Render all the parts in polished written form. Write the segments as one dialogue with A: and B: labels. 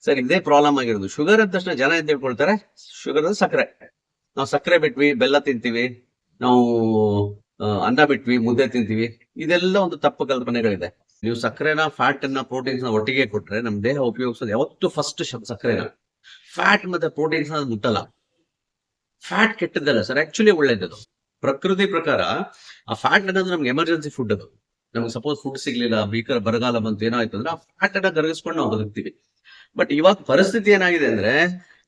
A: Sir ಇದೇ problem ಆಗಿರೋದು. Sugar ಅಂದ ತಕ್ಷಣ ಜನ ಏನ್ ತಿಳ್ಕೊಳ್ತಾರೆ, ಶುಗರ್ ಅಂದ್ರೆ ಸಕ್ಕರೆ. ನಾವು ಸಕ್ಕರೆ ಬಿಟ್ವಿ, ಬೆಲ್ಲ ತಿಂತೀವಿ, ನಾವು ಅನ್ನ ಬಿಟ್ವಿ, ಮುದ್ದೆ ತಿಂತೀವಿ. ಇದೆಲ್ಲ ಒಂದು ತಪ್ಪು ಕಲ್ಪನೆಗಳಿದೆ. ನೀವು ಸಕ್ಕರೆನ, ಫ್ಯಾಟ್ ಅನ್ನ, ಪ್ರೋಟೀನ್ಸ್ ನ ಒಟ್ಟಿಗೆ ಕೊಟ್ರೆ ನಮ್ ದೇಹ ಉಪಯೋಗಿಸೋದು ಯಾವತ್ತು ಫಸ್ಟ್ ಸಕ್ಕರೆನ. ಫ್ಯಾಟ್ ಮತ್ತೆ ಪ್ರೋಟೀನ್ಸ್ ಮುಟ್ಟಲ್ಲ. ಫ್ಯಾಟ್ ಕೆಟ್ಟದ್ದಲ್ಲ ಸರ್, ಆಕ್ಚುಲಿ ಒಳ್ಳೇದದು. ಪ್ರಕೃತಿ ಪ್ರಕಾರ ಆ ಫ್ಯಾಟ್ ಅನ್ನೋದು ನಮ್ಗೆ ಎಮರ್ಜೆನ್ಸಿ ಫುಡ್. ಅದು ನಮ್ಗೆ ಸಪೋಸ್ ಫುಡ್ ಸಿಗ್ಲಿಲ್ಲ, ಭೀಕರ ಬರಗಾಲ ಬಂತು, ಏನಾಯ್ತು ಅಂದ್ರೆ ಆ ಫ್ಯಾಟ್ ಅನ್ನ ಕರಗಿಸ್ಕೊಂಡು ನಾವು ಬದುಕ್ತೀವಿ. ಬಟ್ ಇವಾಗ ಪರಿಸ್ಥಿತಿ ಏನಾಗಿದೆ ಅಂದ್ರೆ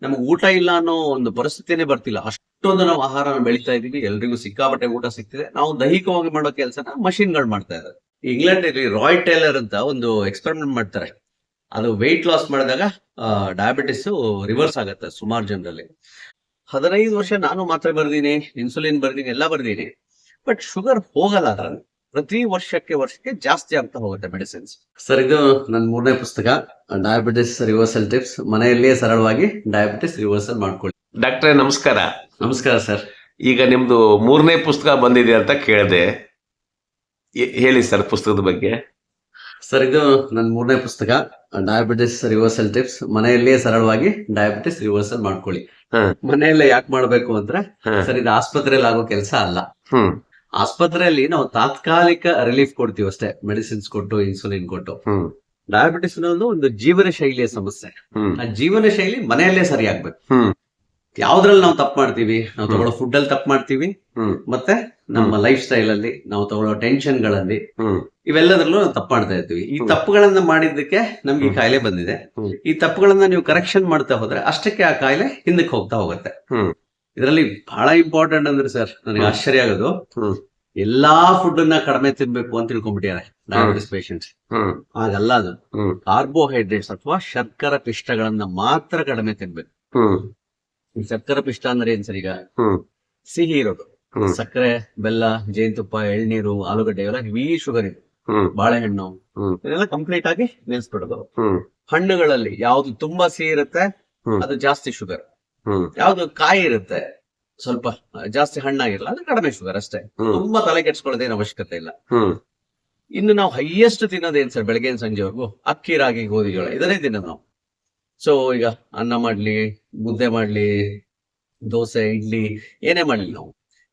A: ನಮ್ಗೆ ಊಟ ಇಲ್ಲ ಅನ್ನೋ ಒಂದು ಪರಿಸ್ಥಿತಿನೇ ಬರ್ತಿಲ್ಲ. ಅಷ್ಟೊಂದು ನಾವು ಆಹಾರ ಬೆಳೀತಾ ಇದೀವಿ, ಎಲ್ರಿಗೂ ಸಿಕ್ಕಾಪಟ್ಟೆ ಊಟ ಸಿಗ್ತಿದೆ. ನಾವು ದೈಹಿಕವಾಗಿ ಮಾಡೋ ಕೆಲಸನ ಮಷಿನ್ಗಳು ಮಾಡ್ತಾ ಇದ್ದಾರೆ. ಇಂಗ್ಲೆಂಡ್ ಅಲ್ಲಿ ರಾಯ್ ಟೇಲರ್ ಅಂತ ಒಂದು ಎಕ್ಸ್ಪೆರಿಮೆಂಟ್ ಮಾಡ್ತಾರೆ. ಅದು ವೆಯ್ಟ್ ಲಾಸ್ ಮಾಡಿದಾಗ ಡಯಾಬಿಟಿಸ್ ರಿವರ್ಸ್ ಆಗತ್ತೆ ಸುಮಾರು ಜನರಲ್ಲಿ. 15 ವರ್ಷ ನಾನು ಮಾತ್ರೆ ಬರ್ದೀನಿ, ಇನ್ಸುಲಿನ್ ಬರ್ದೀನಿ, ಎಲ್ಲ ಬರ್ದೀನಿ, ಬಟ್ ಶುಗರ್ ಹೋಗಲ್ಲ. ಅದ್ರಲ್ಲಿ ಪ್ರತಿ ವರ್ಷಕ್ಕೆ ಜಾಸ್ತಿ ಆಗ್ತಾ ಹೋಗುತ್ತೆ ಮೆಡಿಸಿನ್ಸ್. ಸರ್ ಇದು ನನ್ನ 3ನೇ ಪುಸ್ತಕ, ಡಯಾಬಿಟಿಸ್ ರಿವರ್ಸಲ್ ಟಿಪ್ಸ್. ಮನೆಯಲ್ಲಿಯೇ ಸರಳವಾಗಿ ಡಯಾಬಿಟಿಸ್ ರಿವರ್ಸಲ್ ಮಾಡ್ಕೊಳ್ಳಿ.
B: ಡಾಕ್ಟ್ರೇ ನಮಸ್ಕಾರ.
A: ನಮಸ್ಕಾರ ಸರ್.
B: ಈಗ ನಿಮ್ದು 3ನೇ ಪುಸ್ತಕ ಬಂದಿದೆ ಅಂತ ಕೇಳಿದೆ, ಹೇಳಿ ಸರ್ ಪುಸ್ತಕದ ಬಗ್ಗೆ.
A: ಸರ್ ಇದು ನನ್ನ 3ನೇ ಪುಸ್ತಕ, ಡಯಾಬಿಟಿಸ್ ರಿವರ್ಸಲ್ ಟಿಪ್ಸ್. ಮನೆಯಲ್ಲಿಯೇ ಸರಳವಾಗಿ ಡಯಾಬಿಟಿಸ್ ರಿವರ್ಸಲ್ ಮಾಡ್ಕೊಳ್ಳಿ. ಮನೆಯಲ್ಲೇ ಯಾಕೆ ಮಾಡ್ಬೇಕು ಅಂದ್ರೆ ಸರ್ ಇದು ಆಸ್ಪತ್ರೆಯಲ್ಲಿ ಆಗೋ ಕೆಲಸ ಅಲ್ಲ. ಆಸ್ಪತ್ರೆಯಲ್ಲಿ ನಾವು ತಾತ್ಕಾಲಿಕ ರಿಲೀಫ್ ಕೊಡ್ತೀವಿ ಅಷ್ಟೇ, ಮೆಡಿಸಿನ್ಸ್ ಕೊಟ್ಟು, ಇನ್ಸುಲಿನ್ ಕೊಟ್ಟು. ಡಯಾಬಿಟಿಸ್ ಅನ್ನೋದು ಒಂದು ಜೀವನ ಶೈಲಿಯ ಸಮಸ್ಯೆ. ಆ ಜೀವನ ಶೈಲಿ ಮನೆಯಲ್ಲೇ ಸರಿ ಆಗ್ಬೇಕು. ಯಾವ್ದ್ರಲ್ಲಿ ನಾವು ತಪ್ಪು ಮಾಡ್ತೀವಿ, ನಾವು ತಗೊಳ್ಳೋ ಫುಡ್ ಅಲ್ಲಿ ತಪ್ಪು ಮಾಡ್ತೀವಿ, ಮತ್ತೆ ನಮ್ಮ ಲೈಫ್ ಸ್ಟೈಲ್ ಅಲ್ಲಿ, ನಾವು ತಗೊಳ್ಳೋ ಟೆನ್ಷನ್ ಗಳಲ್ಲಿ, ಇವೆಲ್ಲದ್ರಲ್ಲೂ ನಾವು ತಪ್ಪು ಮಾಡ್ತಾ ಇರ್ತೀವಿ. ಈ ತಪ್ಪುಗಳನ್ನ ಮಾಡಿದ್ದಕ್ಕೆ ನಮ್ಗೆ ಈ ಕಾಯಿಲೆ ಬಂದಿದೆ. ಈ ತಪ್ಪುಗಳನ್ನ ನೀವು ಕರೆಕ್ಷನ್ ಮಾಡ್ತಾ ಹೋದ್ರೆ ಅಷ್ಟಕ್ಕೆ ಆ ಕಾಯಿಲೆ ಹಿಂದಕ್ಕೆ ಹೋಗ್ತಾ ಹೋಗುತ್ತೆ. ಇದರಲ್ಲಿ ಬಹಳ ಇಂಪಾರ್ಟೆಂಟ್ ಅಂದ್ರೆ ಸರ್, ನನಗೆ ಆಶ್ಚರ್ಯ ಆಗೋದು, ಎಲ್ಲಾ ಫುಡ್ ಅನ್ನ ಕಡಿಮೆ ತಿನ್ಬೇಕು ಅಂತ ತಿಳ್ಕೊಂಡ್ಬಿಟ್ಟಿದ್ದಾರೆ ಡಯಾಬಿಟಿಸ್ ಪೇಷಂಟ್ಸ್. ಹಾಗಲ್ಲ. ಅದು ಕಾರ್ಬೋಹೈಡ್ರೇಟ್ಸ್ ಅಥವಾ ಶರ್ಕರ ಪಿಷ್ಟಗಳನ್ನ ಮಾತ್ರ ಕಡಿಮೆ ತಿನ್ಬೇಕು. ಶರ್ಕರ ಪಿಷ್ಟ ಅಂದ್ರೆ ಏನ್ ಸರ್? ಈಗ ಸಿಹಿ ಇರೋದು, ಸಕ್ಕರೆ, ಬೆಲ್ಲ, ಜೇನುತುಪ್ಪ, ಎಳ್ನೀರು, ಆಲೂಗಡ್ಡೆ, ಇವೆಲ್ಲ ಹೆವಿ ಶುಗರ್ ಇದೆ. ಬಾಳೆಹಣ್ಣು, ಇದೆಲ್ಲ ಕಂಪ್ಲೀಟ್ ಆಗಿ ನಿಲ್ಸ್ಬಿಡೋದು. ಹಣ್ಣುಗಳಲ್ಲಿ ಯಾವ್ದು ತುಂಬಾ ಸಿಹಿ ಇರುತ್ತೆ ಅದು ಜಾಸ್ತಿ ಶುಗರ್, ಯಾವ್ದು ಕಾಯಿ ಇರುತ್ತೆ ಸ್ವಲ್ಪ ಜಾಸ್ತಿ ಹಣ್ಣಾಗಿರಲ್ಲ ಅದು ಕಡಿಮೆ ಶುಗರ್ ಅಷ್ಟೇ. ತುಂಬಾ ತಲೆ ಕೆಡ್ಸ್ಕೊಳ್ಳೋದೇನು ಅವಶ್ಯಕತೆ ಇಲ್ಲ. ಇನ್ನು ನಾವು ಹೈಯೆಸ್ಟ್ ತಿನ್ನೋದೇನ್ ಸರ್? ಬೆಳಗ್ಗೆ ಸಂಜೆವರೆಗೂ ಅಕ್ಕಿ, ರಾಗಿ, ಗೋಧಿಗಳು ಇದನ್ನೇ ತಿನ್ನೋದು ನಾವು. ಸೊ ಈಗ ಅನ್ನ ಮಾಡ್ಲಿ, ಮುದ್ದೆ ಮಾಡ್ಲಿ, ದೋಸೆ, ಇಡ್ಲಿ, ಏನೇ ಮಾಡ್ಲಿ, ನಾವು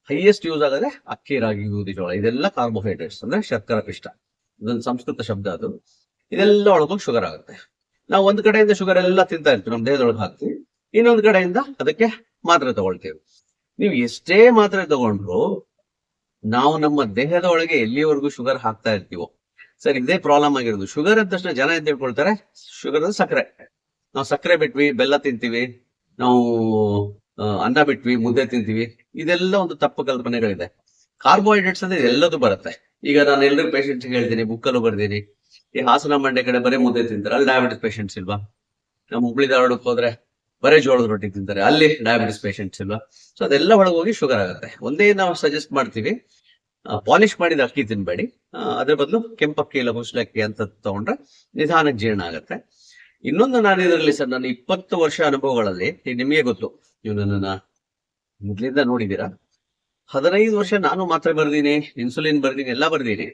A: ಹೈಯೆಸ್ಟ್ ಯೂಸ್ ಆಗೋದೇ ಅಕ್ಕಿ, ರಾಗಿ, ಗೋಧಿ, ಜೋಳ. ಇದೆಲ್ಲ ಕಾರ್ಬೋಹೈಡ್ರೇಟ್ಸ್ ಅಂದ್ರೆ ಶರ್ಕರ ಪಿಷ್ಟ. ಇದೊಂದು ಸಂಸ್ಕೃತ ಶಬ್ದ ಅದು. ಇದೆಲ್ಲ ಒಳಗೋಗಿ ಶುಗರ್ ಆಗುತ್ತೆ. ನಾವು ಒಂದ್ ಕಡೆಯಿಂದ ಶುಗರ್ ಎಲ್ಲ ತಿಂತಾ ಇರ್ತೀವಿ, ನಮ್ಮ ದೇಹದೊಳಗೆ ಹಾಕ್ತಿವಿ. ಇನ್ನೊಂದ್ ಕಡೆಯಿಂದ ಅದಕ್ಕೆ ಮಾತ್ರೆ ತಗೊಳ್ತೀವಿ. ನೀವು ಎಷ್ಟೇ ಮಾತ್ರೆ ತಗೊಂಡ್ರು ನಾವು ನಮ್ಮ ದೇಹದ ಒಳಗೆ ಎಲ್ಲಿವರೆಗೂ ಶುಗರ್ ಹಾಕ್ತಾ ಇರ್ತೀವೋ. ಸರ್ ಇದೇ ಪ್ರಾಬ್ಲಮ್ ಆಗಿರೋದು. ಶುಗರ್ ಅಂದ ತಕ್ಷಣ ಜನ ಏನ್ ತಿಳ್ಕೊಳ್ತಾರೆ, ಶುಗರ್ ಅಂದ್ರೆ ಸಕ್ಕರೆ. ನಾವು ಸಕ್ಕರೆ ಬಿಟ್ವಿ, ಬೆಲ್ಲ ತಿಂತೀವಿ, ನಾವು ಅನ್ನ ಬಿಟ್ವಿ, ಮುದ್ದೆ ತಿಂತೀವಿ. ಇದೆಲ್ಲ ಒಂದು ತಪ್ಪು ಕಲ್ಪನೆಗಳಿದೆ. ಕಾರ್ಬೋಹೈಡ್ರೇಟ್ಸ್ ಅಂದ್ರೆ ಎಲ್ಲದೂ ಬರುತ್ತೆ. ಈಗ ನಾನು ಎಲ್ರಿಗೂ ಪೇಷಂಟ್ಸ್ ಹೇಳ್ತೀನಿ, ಬುಕ್ಕಲ್ಲೂ ಬರ್ದೀನಿ, ಈ ಹಾಸನ ಮಂಡ್ಯ ಕಡೆ ಬರೀ ಮುದ್ದೆ ತಿಂತಾರೆ, ಅಲ್ಲಿ ಡಯಾಬಿಟಿಸ್ ಪೇಷಂಟ್ಸ್ ಇಲ್ವಾ? ನಮ್ಮ ಹುಬ್ಳಿ ಧಾರವಾಡಕ್ಕೆ ಹೋದ್ರೆ ಬರೀ ಜೋಳದ ರೊಟ್ಟಿ ತಿಂತಾರೆ, ಅಲ್ಲಿ ಡಯಾಬಿಟಿಸ್ ಪೇಷಂಟ್ಸ್ ಇಲ್ವಾ? ಸೊ ಅದೆಲ್ಲ ಒಳಗೋಗಿ ಶುಗರ್ ಆಗುತ್ತೆ. ಒಂದೇ ನಾವು ಸಜೆಸ್ಟ್ ಮಾಡ್ತೀವಿ, ಪಾಲಿಶ್ ಮಾಡಿದ ಅಕ್ಕಿ ತಿನ್ಬೇಡಿ, ಅದ್ರ ಬದಲು ಕೆಂಪಕ್ಕಿ ಇಲ್ಲ ಕುಶಲಕ್ಕಿ ಅಂತ ತಗೊಂಡ್ರೆ ನಿಧಾನಕ್ಕೆ ಜೀರ್ಣ ಆಗುತ್ತೆ. ಇನ್ನೊಂದು, ನಾನು ಇದರಲ್ಲಿ ಸರ್ ನನ್ನ 20 ವರ್ಷ ಅನುಭವಗಳಲ್ಲಿ, ನಿಮಗೆ ಗೊತ್ತು, ನೀವು ನನ್ನನ್ನ ಮೊದ್ಲಿಂದ ನೋಡಿದೀರಾ, 15 ವರ್ಷ ನಾನು ಮಾತ್ರೆ ಬರ್ದೀನಿ, ಇನ್ಸುಲಿನ್ ಬರ್ದೀನಿ, ಎಲ್ಲ ಬರ್ದೀನಿ,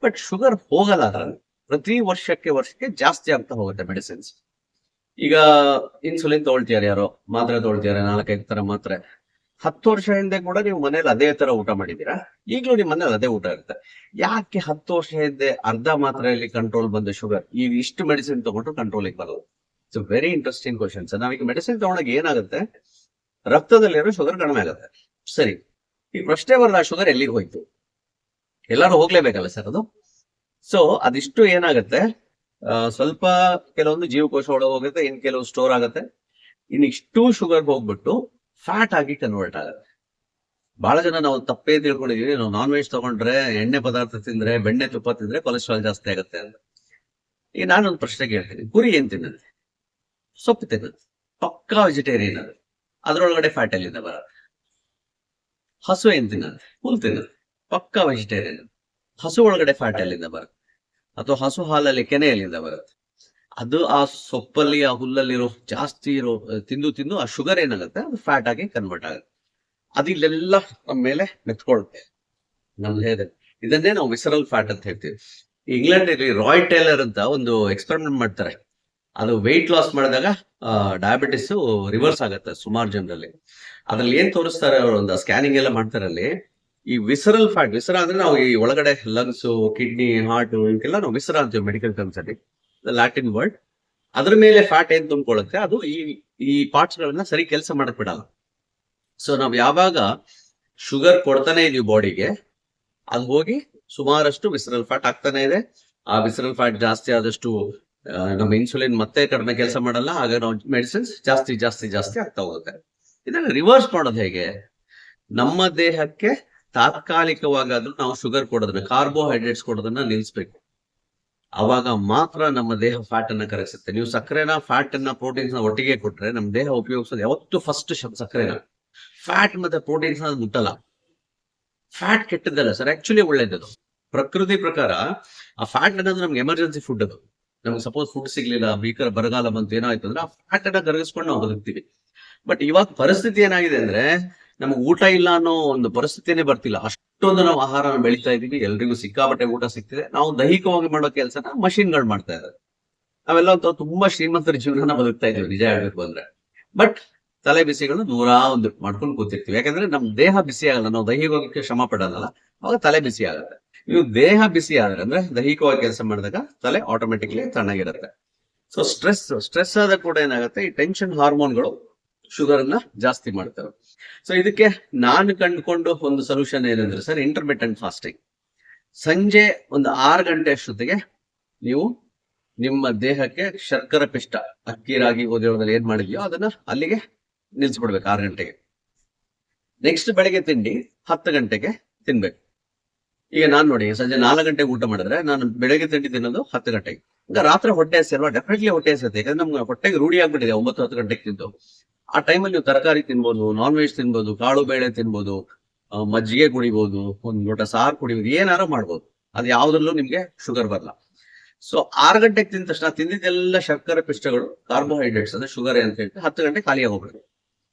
A: ಬಟ್ ಶುಗರ್ ಹೋಗಲ್ಲ. ಅದರಲ್ಲಿ ಪ್ರತಿ ವರ್ಷಕ್ಕೆ ಜಾಸ್ತಿ ಆಗ್ತಾ ಹೋಗುತ್ತೆ ಮೆಡಿಸಿನ್ಸ್. ಈಗ ಇನ್ಸುಲಿನ್ ತಗೊಳ್ತಿದ್ದಾರೆ ಯಾರೋ, ಮಾತ್ರೆ ತಗೊಳ್ತಿದ್ದಾರೆ 4-5 ತರ ಮಾತ್ರೆ. 10 ವರ್ಷ ಹಿಂದೆ ಕೂಡ ನೀವು ಮನೇಲಿ ಅದೇ ತರ ಊಟ ಮಾಡಿದೀರಾ, ಈಗಲೂ ನಿಮ್ಮ ಮನೇಲಿ ಅದೇ ಊಟ ಇರುತ್ತೆ. ಯಾಕೆ 10 ವರ್ಷ ಹಿಂದೆ ಅರ್ಧ ಮಾತ್ರೆಯಲ್ಲಿ ಕಂಟ್ರೋಲ್ ಬಂದ ಶುಗರ್ ಈಗ ಇಷ್ಟು ಮೆಡಿಸಿನ್ ತಗೊಂಡ್ರು ಕಂಟ್ರೋಲಿಗೆ ಬರೋದು? It's very interesting questions. ನಾವೀಗ ಮೆಡಿಸಿನ್ ತಗೊಂಡಾಗ ಏನಾಗುತ್ತೆ, ರಕ್ತದಲ್ಲಿರೋ ಶುಗರ್ ಕಡಿಮೆ ಆಗುತ್ತೆ. ಸರಿ, ಈ ಪ್ರಶ್ನೆ ಬರದ ಶುಗರ್ ಎಲ್ಲಿಗೆ ಹೋಯ್ತು? ಎಲ್ಲರೂ ಹೋಗ್ಲೇಬೇಕಲ್ಲ ಸರ್ ಅದು. ಸೊ ಅದಿಷ್ಟು ಏನಾಗುತ್ತೆ, ಸ್ವಲ್ಪ ಕೆಲವೊಂದು ಜೀವಕೋಶ ಒಳಗೆ ಹೋಗುತ್ತೆ, ಇನ್ ಕೆಲವು ಸ್ಟೋರ್ ಆಗುತ್ತೆ. ಇಷ್ಟು ಶುಗರ್ ಹೋಗ್ಬಿಟ್ಟು ಫ್ಯಾಟ್ ಆಗಿ ಕನ್ವರ್ಟ್ ಆಗುತ್ತೆ. ಬಹಳ ಜನ ನಾವು ತಪ್ಪೇ ತಿಳ್ಕೊಂಡಿದೀವಿ, ನಾವು ನಾನ್ ವೆಜ್ ತಗೊಂಡ್ರೆ, ಎಣ್ಣೆ ಪದಾರ್ಥ ತಿಂದ್ರೆ, ಬೆಣ್ಣೆ ತುಪ್ಪ ತಿಂದ್ರೆ ಕೊಲೆಸ್ಟ್ರಾಲ್ ಜಾಸ್ತಿ ಆಗುತ್ತೆ ಅಂತ. ಈಗ ನಾನೊಂದು ಪ್ರಶ್ನೆ ಕೇಳ್ತೀನಿ, ಕುರಿ ಏನ್ ತಿನ್ನತ್ತೆ? ಸೊಪ್ಪು ತಿನ್ನತ್ತೆ, ಪಕ್ಕಾ ವೆಜಿಟೇರಿಯನ್ ಅದು. ಅದ್ರೊಳಗಡೆ ಫ್ಯಾಟ್ ಎಲ್ಲಿಂದ ಬರುತ್ತೆ? ಹಸು ಏನ್ ತಿನ್ನತ್ತೆ? ಹುಲ್ ತಿನ್ನತ್ತೆ, ಪಕ್ಕಾ ವೆಜಿಟೇರಿಯನ್. ಹಸು ಒಳಗಡೆ ಫ್ಯಾಟ್ ಎಲ್ಲಿಂದ ಬರುತ್ತೆ? ಅಥವಾ ಹಸು ಹಾಲಲ್ಲಿ ಕೆನೆ ಎಲ್ಲಿಂದ ಬರುತ್ತೆ? ಅದು ಆ ಸೊಪ್ಪಲ್ಲಿ, ಆ ಹುಲ್ಲಲ್ಲಿರೋ ಜಾಸ್ತಿ ಇರೋ ತಿಂದು ಆ ಶುಗರ್ ಏನಾಗುತ್ತೆ, ಅದು ಫ್ಯಾಟ್ ಆಗಿ ಕನ್ವರ್ಟ್ ಆಗುತ್ತೆ. ಅದು ಇಲ್ಲೆಲ್ಲ ನಮ್ಮ ಮೇಲೆ ಮೆತ್ಕೊಳುತ್ತೆ ನಮ್ಮ ದೇಹದಲ್ಲಿ. ಇದನ್ನೇ ನಾವು ವಿಸರಲ್ ಫ್ಯಾಟ್ ಅಂತ ಹೇಳ್ತೀವಿ. ಇಂಗ್ಲೆಂಡ್ ಅಲ್ಲಿ ರಾಯ್ ಟೇಲರ್ ಅಂತ ಒಂದು ಎಕ್ಸ್ಪೆರಿಮೆಂಟ್ ಮಾಡ್ತಾರೆ. ಅದು ವೆಯ್ಟ್ ಲಾಸ್ ಮಾಡಿದಾಗ ಡಯಾಬಿಟಿಸ್ ರಿವರ್ಸ್ ಆಗುತ್ತೆ ಸುಮಾರು ಜನರಲ್ಲಿ. ಅದ್ರಲ್ಲಿ ಏನ್ ತೋರಿಸ್ತಾರೆ ಅವರು, ಒಂದು ಸ್ಕ್ಯಾನಿಂಗ್ ಎಲ್ಲ ಮಾಡ್ತಾರಲ್ಲಿ, ಈ ವಿಸರಲ್ ಫ್ಯಾಟ್, ವಿಸರ ಅಂದ್ರೆ ನಾವು ಈ ಒಳಗಡೆ ಲಂಗ್ಸ್, ಕಿಡ್ನಿ, ಹಾರ್ಟ್ ಇವಕ್ಕೆಲ್ಲ ನಾವು ವಿಸರ ಅಂತೀವಿ ಮೆಡಿಕಲ್ ಟರ್ಮ್ಸ್ ಅಲ್ಲಿ, ಲ್ಯಾಟಿನ್ ವರ್ಡ್. ಅದ್ರ ಮೇಲೆ ಫ್ಯಾಟ್ ಏನ್ ತುಂಬಿಕೊಳ್ಳುತ್ತೆ ಅದು ಈ ಪಾರ್ಟ್ಸ್ ಗಳನ್ನ ಸರಿ ಕೆಲಸ ಮಾಡಕ್ ಬಿಡಲ್ಲ. ಸೊ ನಾವ್ ಯಾವಾಗ ಶುಗರ್ ಕೊಡ್ತಾನೆ ಇದೀವಿ ಬಾಡಿಗೆ, ಅದು ಹೋಗಿ ಸುಮಾರಷ್ಟು ವಿಸರಲ್ ಫ್ಯಾಟ್ ಆಗ್ತಾನೆ ಇದೆ. ಆ ವಿಸರಲ್ ಫ್ಯಾಟ್ ಜಾಸ್ತಿ ಆದಷ್ಟು ನಮ್ಮ ಇನ್ಸುಲಿನ್ ಮತ್ತೆ ಕಡಿಮೆ ಕೆಲಸ ಮಾಡಲ್ಲ, ಆಗ ನಾವು ಮೆಡಿಸಿನ್ಸ್ ಜಾಸ್ತಿ ಜಾಸ್ತಿ ಜಾಸ್ತಿ ಆಗ್ತಾ ಹೋಗುತ್ತೆ. ಇದನ್ನ ರಿವರ್ಸ್ ಮಾಡೋದು ಹೇಗೆ? ನಮ್ಮ ದೇಹಕ್ಕೆ ತಾತ್ಕಾಲಿಕವಾಗಾದ್ರೂ ನಾವು ಶುಗರ್ ಕೊಡೋದನ್ನ, ಕಾರ್ಬೋಹೈಡ್ರೇಟ್ಸ್ ಕೊಡೋದನ್ನ ನಿಲ್ಲಿಸ್ಬೇಕು. ಅವಾಗ ಮಾತ್ರ ನಮ್ಮ ದೇಹ ಫ್ಯಾಟ್ ಅನ್ನ ಕರಗಿಸುತ್ತೆ. ನೀವು ಸಕ್ಕರೆನ, ಫ್ಯಾಟ್ ಅನ್ನ, ಪ್ರೋಟೀನ್ಸ್ ನ ಒಟ್ಟಿಗೆ ಕೊಟ್ರೆ ನಮ್ಮ ದೇಹ ಉಪಯೋಗಿಸೋದು ಯಾವತ್ತು ಫಸ್ಟ್ ಸಕ್ಕರೆನ. ಫ್ಯಾಟ್ ಮತ್ತೆ ಪ್ರೋಟೀನ್ಸ್ ಅದು ಮುಟ್ಟಲ್ಲ. ಫ್ಯಾಟ್ ಕೆಟ್ಟದ್ದಲ್ಲ ಸರ್, ಆಕ್ಚುಲಿ ಒಳ್ಳೇದದು. ಪ್ರಕೃತಿ ಪ್ರಕಾರ ಆ ಫ್ಯಾಟ್ ಅನ್ನೋದು ನಮ್ಗೆ ಎಮರ್ಜೆನ್ಸಿ ಫುಡ್. ಅದು ನಮ್ಗೆ ಸಪೋಸ್ ಫುಡ್ ಸಿಗ್ಲಿಲ್ಲ, ಭೀಕರ ಬರಗಾಲ ಬಂತು, ಏನಾಯ್ತು ಅಂದ್ರೆ ಆ ಫ್ಯಾಟ್ ಅನ್ನ ಕರಗಿಸ್ಕೊಂಡು ನಾವು ಬದುಕ್ತೀವಿ. ಬಟ್ ಇವಾಗ ಪರಿಸ್ಥಿತಿ ಏನಾಗಿದೆ ಅಂದ್ರೆ ನಮ್ಗೆ ಊಟ ಇಲ್ಲ ಅನ್ನೋ ಒಂದು ಪರಿಸ್ಥಿತಿನೇ ಬರ್ತಿಲ್ಲ. ಅಷ್ಟೊಂದು ನಾವು ಆಹಾರ ಬೆಳೀತಾ ಇದೀವಿ, ಎಲ್ರಿಗೂ ಸಿಕ್ಕಾಪಟ್ಟೆ ಊಟ ಸಿಗ್ತಿದೆ. ನಾವು ದೈಹಿಕವಾಗಿ ಮಾಡೋ ಕೆಲಸನ ಮಷಿನ್ಗಳು ಮಾಡ್ತಾ ಇದ್ದಾರೆ. ನಾವೆಲ್ಲ ತುಂಬಾ ಶ್ರೀಮಂತರ ಜೀವನ ಬದುಕ್ತಾ ಇದೀವಿ ನಿಜ ಹೇಳ್ಬೇಕು ಅಂದ್ರೆ. ಬಟ್ ತಲೆ ಬಿಸಿಗಳು ನೂರ ಒಂದು ಮಾಡ್ಕೊಂಡು ಕೂತಿರ್ತೀವಿ. ಯಾಕಂದ್ರೆ ನಮ್ ದೇಹ ಬಿಸಿ ಆಗಲ್ಲ, ನಾವು ದೈಹಿಕವಾಗಿ ಶ್ರಮ ಪಡೋದಲ್ಲ, ಅವಾಗ ತಲೆ ಬಿಸಿ ಆಗುತ್ತೆ. ನೀವು ದೇಹ ಬಿಸಿ ಆದ್ರೆ ಅಂದ್ರೆ ದೈಹಿಕವಾಗಿ ಕೆಲಸ ಮಾಡಿದಾಗ ತಲೆ ಆಟೋಮೆಟಿಕ್ಲಿ ತಣ್ಣಗಿರುತ್ತೆ. ಸೊ ಸ್ಟ್ರೆಸ್ ಆದ ಕೂಡ ಏನಾಗುತ್ತೆ, ಈ ಟೆನ್ಷನ್ ಹಾರ್ಮೋನ್ಗಳು ಶುಗರ್ ಅನ್ನ ಜಾಸ್ತಿ ಮಾಡ್ತವೆ. ಸೊ ಇದಕ್ಕೆ ನಾನು ಕಂಡುಕೊಂಡು ಒಂದು ಸೊಲ್ಯೂಷನ್ ಏನಂದ್ರೆ ಸರ್, ಇಂಟರ್ಮಿಟೆಂಟ್ ಫಾಸ್ಟಿಂಗ್. ಸಂಜೆ ಒಂದು 6 ಗಂಟೆ ಅಷ್ಟೊತ್ತಿಗೆ ನೀವು ನಿಮ್ಮ ದೇಹಕ್ಕೆ ಶರ್ಕರ ಪಿಷ್ಟ, ಅಕ್ಕಿ, ರಾಗಿ, ಗೋಧಿ ಏನ್ ಮಾಡಿದ್ಯೋ ಅದನ್ನ ಅಲ್ಲಿಗೆ ನಿಲ್ಸ್ಬಿಡ್ಬೇಕು 6 ಗಂಟೆಗೆ. ನೆಕ್ಸ್ಟ್ ಬೆಳಗ್ಗೆ ತಿಂಡಿ 10 ಗಂಟೆಗೆ ತಿನ್ಬೇಕು. ಈಗ ನಾನ್ ನೋಡಿ, ಸಂಜೆ 4 ಗಂಟೆಗೆ ಊಟ ಮಾಡಿದ್ರೆ ನಾನು ಬೆಳಗ್ಗೆ ತಿಂಡಿ ತಿನ್ನೋದು 10 ಗಂಟೆಗೆ. ಈಗ ರಾತ್ರಿ ಹೊಟ್ಟೆ ಹಸಿ ಅಲ್ವಾ, ಡೆಫಿನೆಟ್ಲಿ ಹೊಟ್ಟೆ ಹಸಿರುತ್ತೆ. ಯಾಕಂದ್ರೆ ನಮ್ಗೆ ಹೊಟ್ಟೆಗೆ ರೂಢಿ ಆಗ್ಬಿಟ್ಟಿದೆ 9-10 ಗಂಟೆಗೆ ತಿಂದು. ಆ ಟೈಮಲ್ಲಿ ನೀವು ತರಕಾರಿ ತಿನ್ಬೋದು, ನಾನ್ ವೆಜ್ ತಿನ್ಬೋದು, ಕಾಳು ಬೇಳೆ ತಿನ್ಬೋದು, ಮಜ್ಜಿಗೆ ಕುಡಿಬಹುದು, ಒಂದ್ ಲೋಟ ಸಾರು ಕುಡಿಬಹುದು, ಏನಾರು ಮಾಡ್ಬೋದು. ಅದು ಯಾವ್ದ್ರಲ್ಲೂ ನಿಮ್ಗೆ ಶುಗರ್ ಬರಲ್ಲ. ಸೊ 6 ಗಂಟೆಗೆ ತಿಂದ ತಕ್ಷಣ ತಿಂದಿದ್ದೆಲ್ಲ ಶರ್ಕರೆ ಪಿಷ್ಟಗಳು, ಕಾರ್ಬೋಹೈಡ್ರೇಟ್ಸ್ ಅಂದ್ರೆ ಶುಗರ್ ಅಂತ ಹೇಳ್ತೀವಿ, 10 ಗಂಟೆ ಖಾಲಿ ಆಗೋಗ್ಬೇಕು.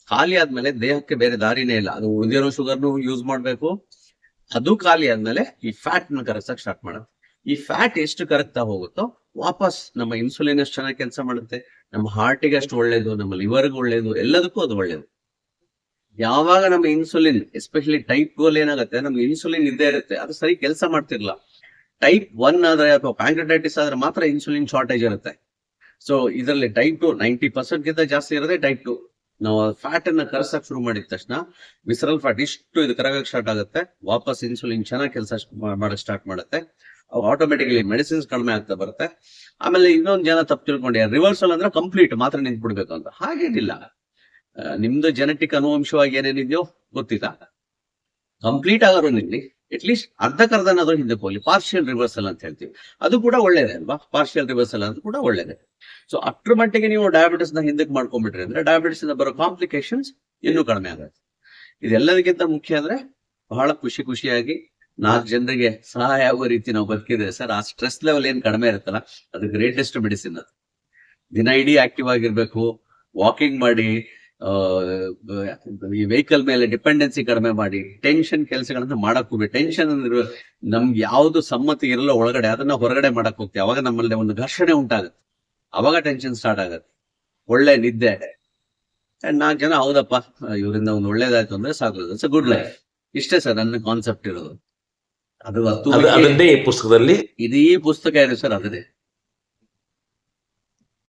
A: ಖಾಲಿ ಆದ್ಮೇಲೆ ದೇಹಕ್ಕೆ ಬೇರೆ ದಾರಿನೇ ಇಲ್ಲ. ಅದು ಉಳಿದಿರೋ ಶುಗರ್ನು ಯೂಸ್ ಮಾಡ್ಬೇಕು. ಅದು ಖಾಲಿ ಆದ್ಮೇಲೆ ಈ ಫ್ಯಾಟ್ ನ ಕರಗಸಕ್ ಸ್ಟಾರ್ಟ್ ಮಾಡುತ್ತೆ. ಈ ಫ್ಯಾಟ್ ಎಷ್ಟು ಕರಗ್ತಾ ಹೋಗುತ್ತೋ ವಾಪಸ್ ನಮ್ಮ ಇನ್ಸುಲಿನ್ ಎಷ್ಟು ಚೆನ್ನಾಗಿ ಕೆಲಸ ಮಾಡುತ್ತೆ, ನಮ್ಮ ಹಾರ್ಟಿಗೆ ಅಷ್ಟು ಒಳ್ಳೇದು, ನಮ್ಮ ಲಿವರ್ಗೆ ಒಳ್ಳೇದು, ಎಲ್ಲದಕ್ಕೂ ಅದು ಒಳ್ಳೇದು. ಯಾವಾಗ ನಮ್ಮ ಇನ್ಸುಲಿನ್, ಎಸ್ಪೆಷಲಿ ಟೈಪ್ 2 ಅಲ್ಲಿ ಏನಾಗುತ್ತೆ, ನಮ್ಗೆ ಇನ್ಸುಲಿನ್ ಇದ್ದೇ ಇರುತ್ತೆ, ಅದು ಸರಿ ಕೆಲಸ ಮಾಡ್ತಿರ್ಲಿಲ್ಲ. ಟೈಪ್ 1 ಆದ್ರೆ ಅಥವಾ ಪ್ಯಾಂಕ್ರೆಟೈಟಿಸ್ ಆದ್ರೆ ಮಾತ್ರ ಇನ್ಸುಲಿನ್ ಶಾರ್ಟೇಜ್ ಇರುತ್ತೆ. ಸೊ ಇದರಲ್ಲಿ ಟೈಪ್ 2 90% ಗಿಂತ ಜಾಸ್ತಿ ಇರೋದೇ ಟೈಪ್ 2. ನಾವು ಫ್ಯಾಟ್ ಅನ್ನ ಕರಸಕ್ ಶುರು ಮಾಡಿದ ತಕ್ಷಣ ವಿಸರಲ್ ಫ್ಯಾಟ್ ಇಷ್ಟು ಇದು ಕರಗಕ್ಕೆ ಸ್ಟಾರ್ಟ್ ಆಗುತ್ತೆ. ವಾಪಸ್ ಇನ್ಸುಲಿನ್ ಚೆನ್ನಾಗಿ ಕೆಲಸ ಮಾಡಕ್ ಸ್ಟಾರ್ಟ್ ಮಾಡುತ್ತೆ. ಆಟೋಮೆಟಿಕಲಿ ಮೆಡಿಸಿನ್ಸ್ ಕಡಿಮೆ ಆಗ್ತಾ ಬರುತ್ತೆ. ಆಮೇಲೆ ಇನ್ನೊಂದು ಜನ ತಪ್ಪು ತಿಳ್ಕೊಂಡೆ, ರಿವರ್ಸಲ್ ಅಂದ್ರೆ ಕಂಪ್ಲೀಟ್ ಮಾತ್ರ ನಿಂತ್ಬಿಡ್ಬೇಕು ಅಂತ. ಹಾಗೇನಿಲ್ಲ. ನಿಮ್ದು ಜೆನೆಟಿಕ್ ಅನುವಂಶವಾಗಿ ಏನೇನಿದೆಯೋ ಗೊತ್ತಿಲ್ಲ, ಕಂಪ್ಲೀಟ್ ಆಗೋರು ನಿಲ್ಲಿ ಅಟ್ಲೀಸ್ಟ್ ಅರ್ಧಕ್ಕರ್ಧನಾದ್ರೂ ಹಿಂದಕ್ಕೆ ಹೋಗ್ಲಿ. ಪಾರ್ಷಿಯಲ್ ರಿವರ್ಸಲ್ ಅಂತ ಹೇಳ್ತೀವಿ, ಅದು ಕೂಡ ಒಳ್ಳೇದೇ ಅಲ್ವಾ. ಪಾರ್ಷಿಯಲ್ ರಿವರ್ಸಲ್ ಅಂತ ಕೂಡ ಒಳ್ಳೇದೇ. ಸೊ ಅಷ್ಟ್ರ ಮಟ್ಟಿಗೆ ನೀವು ಡಯಾಬಿಟಿಸ್ ನ ಹಿಂದಕ್ಕೆ ಮಾಡ್ಕೊಂಡ್ಬಿಟ್ರಿ ಅಂದ್ರೆ ಡಯಾಬಿಟಿಸ್ ಇಂದ ಬರೋ ಕಾಂಪ್ಲಿಕೇಶನ್ಸ್ ಇನ್ನೂ ಕಡಿಮೆ ಆಗುತ್ತೆ. ಇದೆಲ್ಲದಕ್ಕಿಂತ ಮುಖ್ಯ ಅಂದ್ರೆ ಬಹಳ ಖುಷಿಯಾಗಿ 4 ಜನರಿಗೆ ಸಹಾಯ ಆಗುವ ರೀತಿ ನಾವು ಬದುಕಿದ್ರೆ ಸರ್, ಆ ಸ್ಟ್ರೆಸ್ ಲೆವೆಲ್ ಏನ್ ಕಡಿಮೆ ಇರುತ್ತಲ್ಲ, ಅದು ಗ್ರೇಟೆಸ್ಟ್ ಮೆಡಿಸಿನ್. ಅದು ದಿನ ಇಡೀ ಆಕ್ಟಿವ್ ಆಗಿರ್ಬೇಕು, ವಾಕಿಂಗ್ ಮಾಡಿ, ಈ ವೆಹಿಕಲ್ ಮೇಲೆ ಡಿಪೆಂಡೆನ್ಸಿ ಕಡಿಮೆ ಮಾಡಿ, ಟೆನ್ಷನ್ ಕೆಲಸಗಳನ್ನ ಮಾಡಕ್ ಹೋಗ್ಬೇಕು. ಟೆನ್ಷನ್ ಅಂದ್ರೆ ನಮ್ಗೆ ಯಾವ್ದು ಸಮ್ಮತಿ ಇರಲ್ಲ ಒಳಗಡೆ, ಅದನ್ನ ಹೊರಗಡೆ ಮಾಡಕ್ ಹೋಗ್ತೀವಿ. ಅವಾಗ ನಮ್ಮಲ್ಲಿ ಒಂದು ಘರ್ಷಣೆ ಉಂಟಾಗುತ್ತೆ, ಅವಾಗ ಟೆನ್ಷನ್ ಸ್ಟಾರ್ಟ್ ಆಗುತ್ತೆ. ಒಳ್ಳೆ ನಿದ್ದೆ, 4 ಜನ ಹೌದಪ್ಪ ಇವರಿಂದ ಒಂದು ಒಳ್ಳೇದಾಯ್ತು ಅಂದ್ರೆ ಸಾಕು, ಇಟ್ಸ್ ಅ ಗುಡ್ ಲೈಫ್. ಇಷ್ಟೇ ಸರ್ ನನ್ನ ಕಾನ್ಸೆಪ್ಟ್ ಇರೋದು. ಅದು
B: ಅದನ್ನೇ ಈ ಪುಸ್ತಕದಲ್ಲಿ
A: ಇದು ಈ ಪುಸ್ತಕ ಇದೆ ಸರ್, ಅದೇ